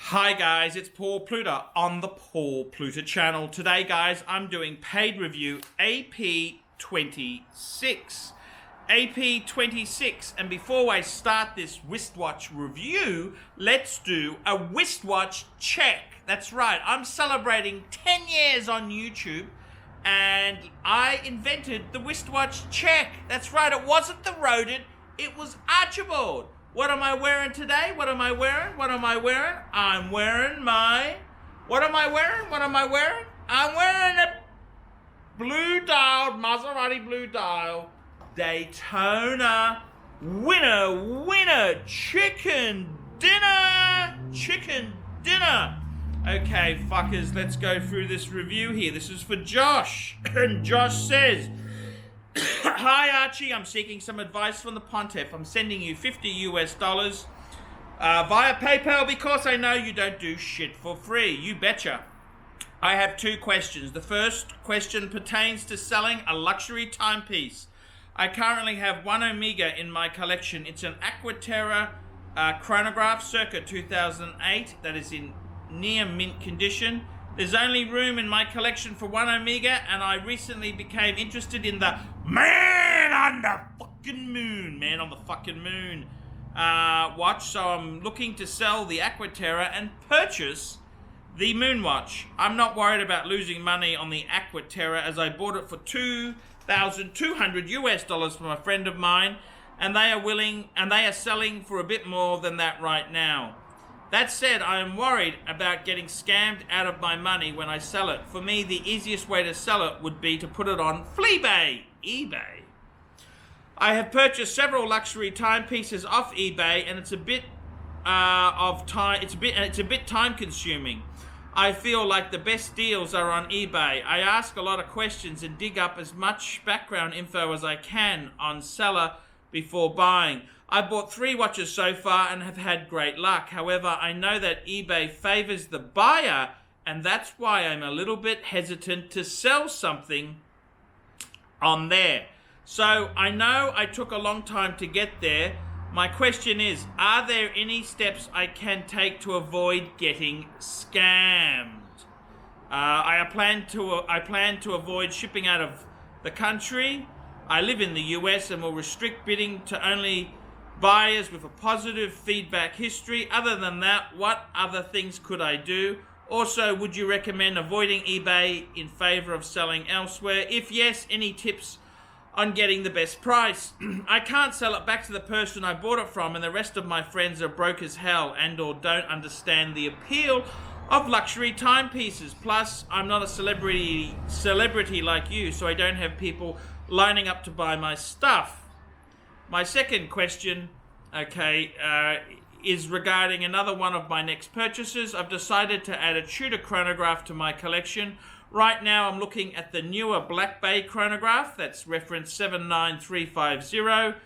Hi guys, it's Paul Pluter on the Paul Pluter channel. Today guys, I'm doing paid review AP26. AP26, and before I start this wristwatch review, let's do a wristwatch check. That's right, I'm celebrating 10 years on YouTube and I invented the wristwatch check. That's right, it wasn't the Rodent, it was Archibald. What am I wearing today? What am I wearing? I'm wearing my... What am I wearing? I'm wearing a blue-dialed, Maserati blue-dial Daytona winner, chicken dinner. Okay, fuckers, let's go through this review here. This is for Josh. And Josh says... Hi Archie, I'm seeking some advice from the Pontiff. I'm sending you $50 via PayPal because I know you don't do shit for free. You betcha. I have two questions. The first question pertains to selling a luxury timepiece. I currently have one Omega in my collection. It's an Aquaterra chronograph circa 2008 that is in near mint condition. There's only room in my collection for one Omega, and I recently became interested in the Man on the fucking Moon watch, so I'm looking to sell the Aquaterra and purchase the Moon watch. I'm not worried about losing money on the Aquaterra as I bought it for $2,200 from a friend of mine, and they are selling for a bit more than that right now. That said, I am worried about getting scammed out of my money when I sell it. For me, the easiest way to sell it would be to put it on eBay. I have purchased several luxury timepieces off eBay, and it's a bit time consuming. I feel like the best deals are on eBay. I ask a lot of questions and dig up as much background info as I can on seller before buying. I bought 3 watches so far and have had great luck. However, I know that eBay favors the buyer, and that's why I'm a little bit hesitant to sell something on there. So I know I took a long time to get there. My question is, are there any steps I can take to avoid getting scammed? I plan to avoid shipping out of the country. I live in the US and will restrict bidding to only buyers with a positive feedback history. Other than that, what other things could I do? Also, would you recommend avoiding eBay in favor of selling elsewhere? If yes, any tips on getting the best price? I can't sell it back to the person I bought it from, and the rest of my friends are broke as hell and or don't understand the appeal of luxury timepieces. Plus, I'm not a celebrity like you, so I don't have people lining up to buy my stuff. My second question, is regarding another one of my next purchases. I've decided to add a Tudor chronograph to my collection. Right now, I'm looking at the newer Black Bay chronograph. That's reference 79350.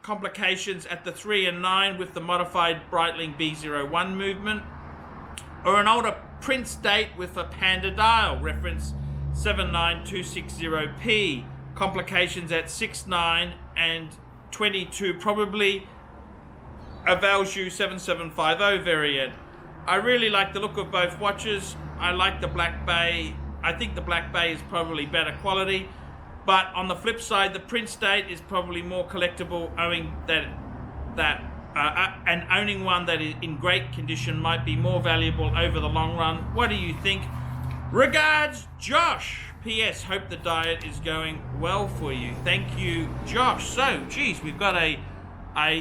Complications at the 3 and 9 with the modified Breitling B01 movement. Or an older Prince date with a Panda dial, reference 79260P. Complications at 6, 9 and 22, probably a Valjoux 7750 variant. I really like the look of both watches. I like the Black Bay. I think the Black Bay is probably better quality, but on the flip side, the Prince date is probably more collectible, owing and owning one that is in great condition might be more valuable over the long run. What do you think? Regards, Josh. P.S. Hope the diet is going well for you. Thank you, Josh. So, geez, we've got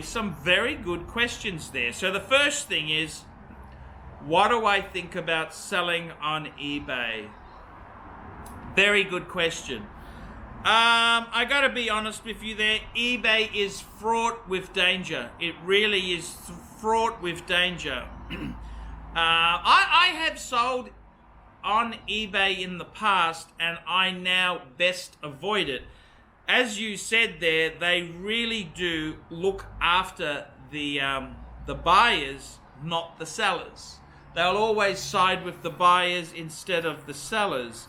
some very good questions there. So the first thing is, what do I think about selling on eBay? Very good question. I got to be honest with you there. eBay is fraught with danger. It really is fraught with danger. I have sold on eBay in the past, and I now best avoid it. As you said there, they really do look after the buyers, not the sellers. They'll always side with the buyers instead of the sellers.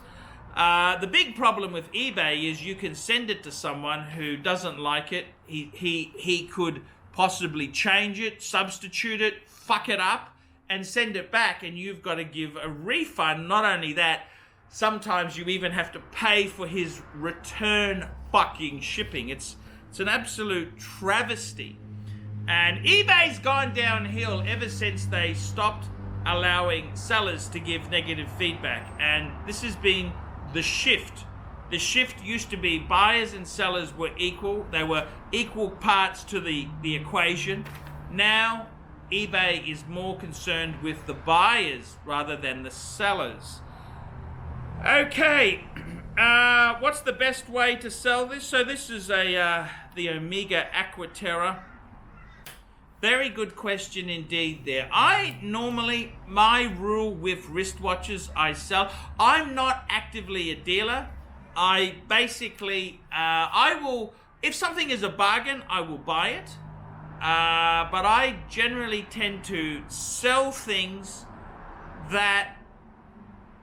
The big problem with eBay is you can send it to someone who doesn't like it. He could possibly change it, substitute it, fuck it up, and send it back, and you've got to give a refund. Not only that, sometimes you even have to pay for his return fucking shipping. It's an absolute travesty. And eBay's gone downhill ever since they stopped allowing sellers to give negative feedback. And this has been the shift. The shift used to be buyers and sellers were equal. They were equal parts to the equation. Now, eBay is more concerned with the buyers rather than the sellers. Okay, what's the best way to sell this? So this is the Omega Aquaterra. Very good question indeed there. My rule with wristwatches I sell, I'm not actively a dealer. I basically, if something is a bargain, I will buy it. But I generally tend to sell things that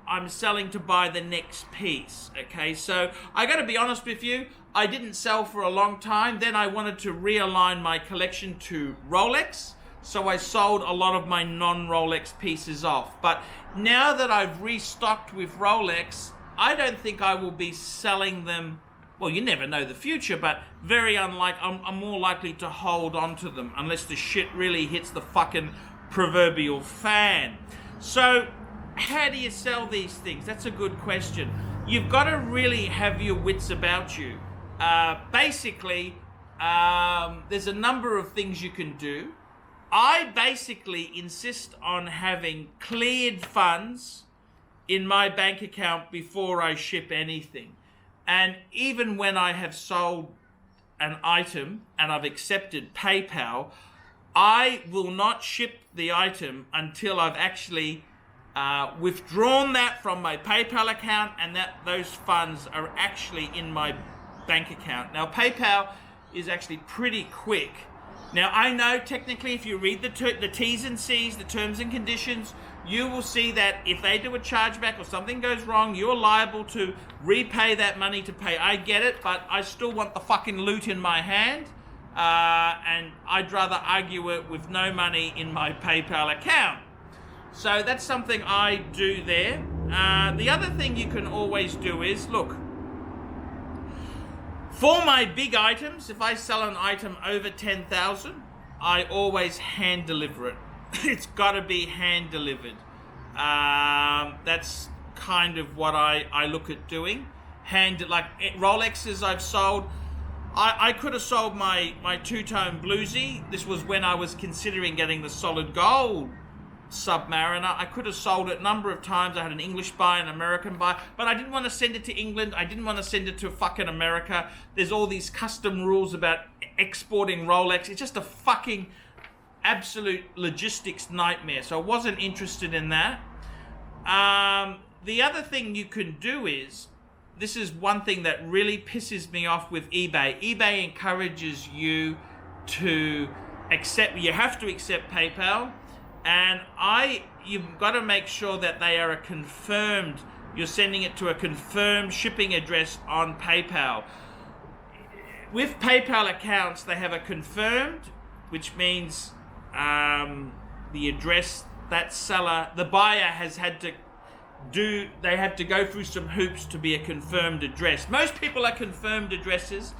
I'm selling to buy the next piece. Okay, so I got to be honest with you, I didn't sell for a long time. Then I wanted to realign my collection to Rolex, so I sold a lot of my non-Rolex pieces off. But now that I've restocked with Rolex, I don't think I will be selling them. Well, you never know the future, but I'm more likely to hold on to them unless the shit really hits the fucking proverbial fan. So, how do you sell these things? That's a good question. You've got to really have your wits about you. Basically, there's a number of things you can do. I basically insist on having cleared funds in my bank account before I ship anything. And even when I have sold an item and I've accepted PayPal, I will not ship the item until I've actually withdrawn that from my PayPal account and that those funds are actually in my bank account. Now, PayPal is actually pretty quick. Now, I know technically if you read the T's and C's, the terms and conditions, you will see that if they do a chargeback or something goes wrong, you're liable to repay that money to pay. I get it, but I still want the fucking loot in my hand, and I'd rather argue it with no money in my PayPal account. So that's something I do there. The other thing you can always do is, look, for my big items, if I sell an item over 10,000, I always hand deliver it. It's got to be hand delivered. That's kind of what I look at doing. Like Rolexes I've sold. I could have sold my two-tone bluesy. This was when I was considering getting the solid gold Submariner. I could have sold it a number of times. I had an English buy, an American buy, but I didn't want to send it to England. I didn't want to send it to fucking America. There's all these custom rules about exporting Rolex. It's just a fucking absolute logistics nightmare. So I wasn't interested in that. The other thing you can do is, this is one thing that really pisses me off with eBay. eBay encourages you to you have to accept PayPal. And you've got to make sure that they are you're sending it to a confirmed shipping address on PayPal. With PayPal accounts, they have a confirmed, which means the address that seller, the buyer has had to they have to go through some hoops to be a confirmed address. Most people are confirmed addresses,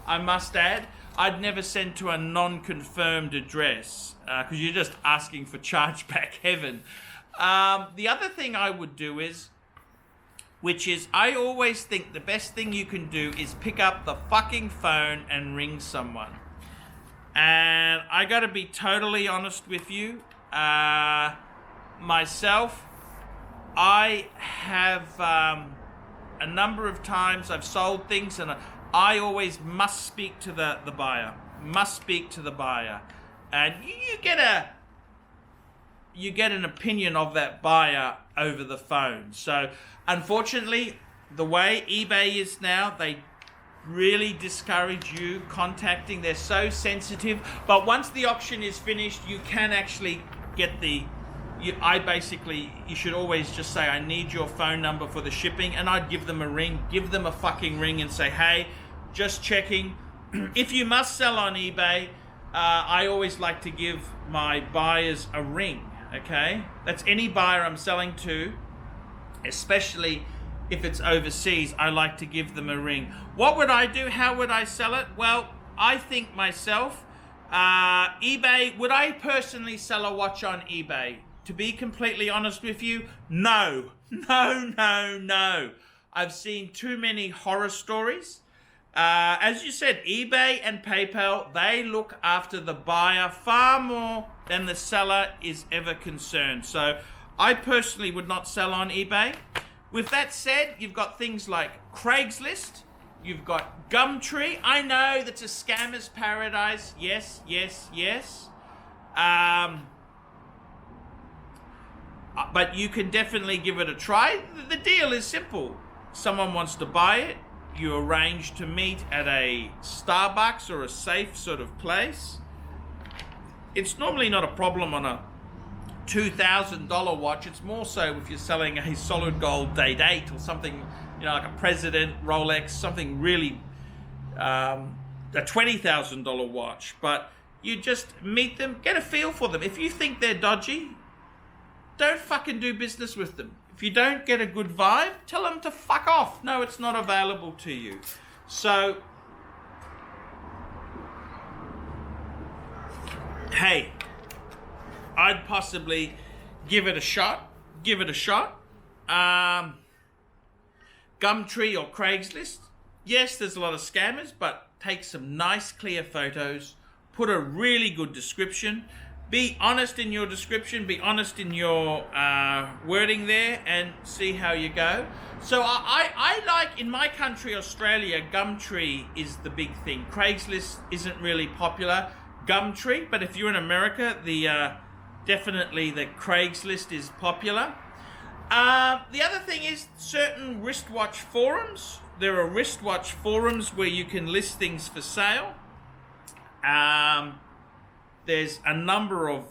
I must add. I'd never send to a non-confirmed address because you're just asking for chargeback heaven. The other thing I would do is, I always think the best thing you can do is pick up the fucking phone and ring someone. And I got to be totally honest with you. Myself, I have a number of times I've sold things and I always must speak to the buyer. Must speak to the buyer. And you get an opinion of that buyer over the phone. So unfortunately, the way eBay is now, they really discourage you contacting. They're so sensitive. But once the auction is finished, you can actually get you should always just say, I need your phone number for the shipping, and I'd give them a ring, give them a fucking ring and say, hey, just checking. If you must sell on eBay, I always like to give my buyers a ring. okay? That's any buyer I'm selling to, especially if it's overseas. I like to give them a ring. What would I do? How would I sell it? Well, I think myself, eBay, would I personally sell a watch on eBay? To be completely honest with you, no. No. I've seen too many horror stories. As you said, eBay and PayPal, they look after the buyer far more than the seller is ever concerned. So I personally would not sell on eBay. With that said, you've got things like Craigslist, you've got Gumtree. I know that's a scammer's paradise. Yes. But you can definitely give it a try. The deal is simple. Someone wants to buy it. You arrange to meet at a Starbucks or a safe sort of place. It's normally not a problem on a $2,000 watch. It's more so if you're selling a solid gold date 8 or something, like a President Rolex, something really, a $20,000 watch. But you just meet them, get a feel for them. If you think they're dodgy, don't fucking do business with them. If you don't get a good vibe, tell them to fuck off. No, it's not available to you. So, hey, I'd possibly give it a shot. Gumtree or Craigslist. Yes, there's a lot of scammers, but take some nice clear photos. Put a really good description. Be honest in your description, be honest in your wording there, and see how you go. So I like, in my country, Australia, Gumtree is the big thing. Craigslist isn't really popular. Gumtree, but if you're in America, definitely the Craigslist is popular. The other thing is certain wristwatch forums. There are wristwatch forums where you can list things for sale. There's a number of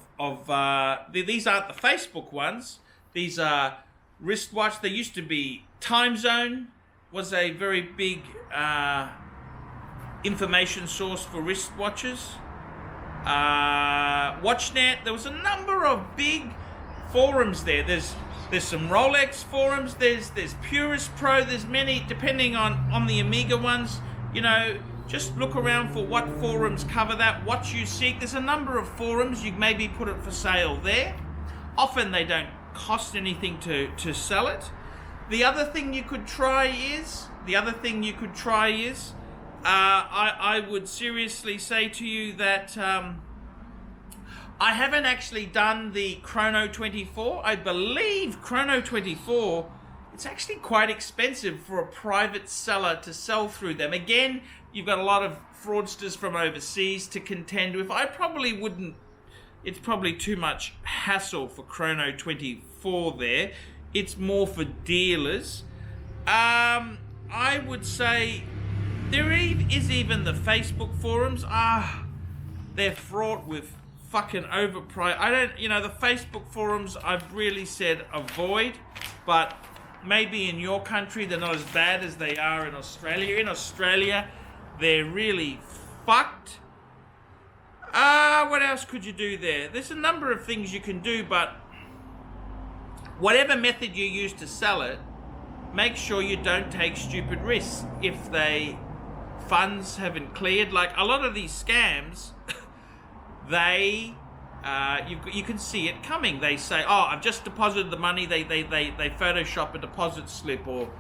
these aren't the Facebook ones. These are wristwatch. There used to be Time Zone was a very big information source for wristwatches. WatchNet. There was a number of big forums there. There's some Rolex forums. There's Purist Pro. There's many, depending on the Amiga ones. Just look around for what forums cover that, what you seek. There's a number of forums. You maybe put it for sale there. Often they don't cost anything to sell it. The other thing you could try is, I would seriously say to you that I haven't actually done the Chrono 24. I believe Chrono 24, it's actually quite expensive for a private seller to sell through them. Again, you've got a lot of fraudsters from overseas to contend with. I probably wouldn't, it's probably too much hassle for Chrono 24 there. It's more for dealers. I would say there is even the Facebook forums. They're fraught with fucking overpriced. The Facebook forums I've really said avoid, but maybe in your country they're not as bad as they are in Australia. In Australia, they're really fucked. What else could you do there? There's a number of things you can do, but whatever method you use to sell it, make sure you don't take stupid risks. If funds haven't cleared, like a lot of these scams, you can see it coming. They say, I've just deposited the money. They Photoshop a deposit slip or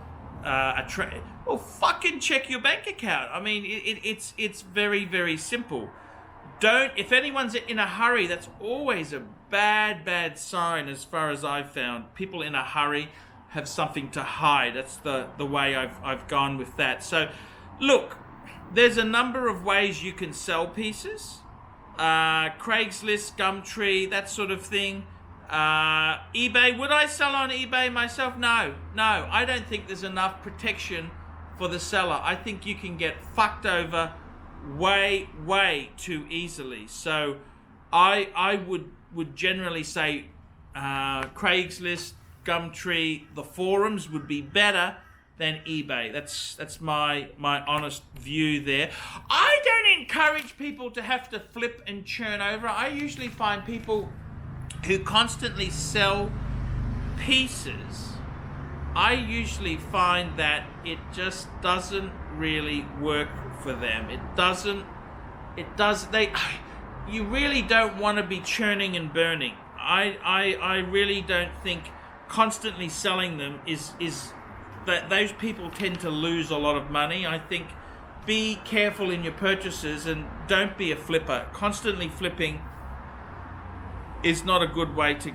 well, fucking check your bank account. I mean, it's very, very simple. If anyone's in a hurry, that's always a bad sign as far as I've found. People in a hurry have something to hide. That's the way I've gone with that. So, look, there's a number of ways you can sell pieces. Craigslist, Gumtree, that sort of thing. eBay, would I sell on eBay myself? No, I don't think there's enough protection for the seller. I think you can get fucked over way too easily. So I would generally say Craigslist, Gumtree, the forums would be better than eBay. That's my honest view there. I don't encourage people to have to flip and churn over. I usually find people who constantly sell pieces, I usually find that it just doesn't really work for them. You really don't want to be churning and burning. I really don't think constantly selling them is that those people tend to lose a lot of money. I think be careful in your purchases and don't be a flipper. Constantly flipping is not a good way to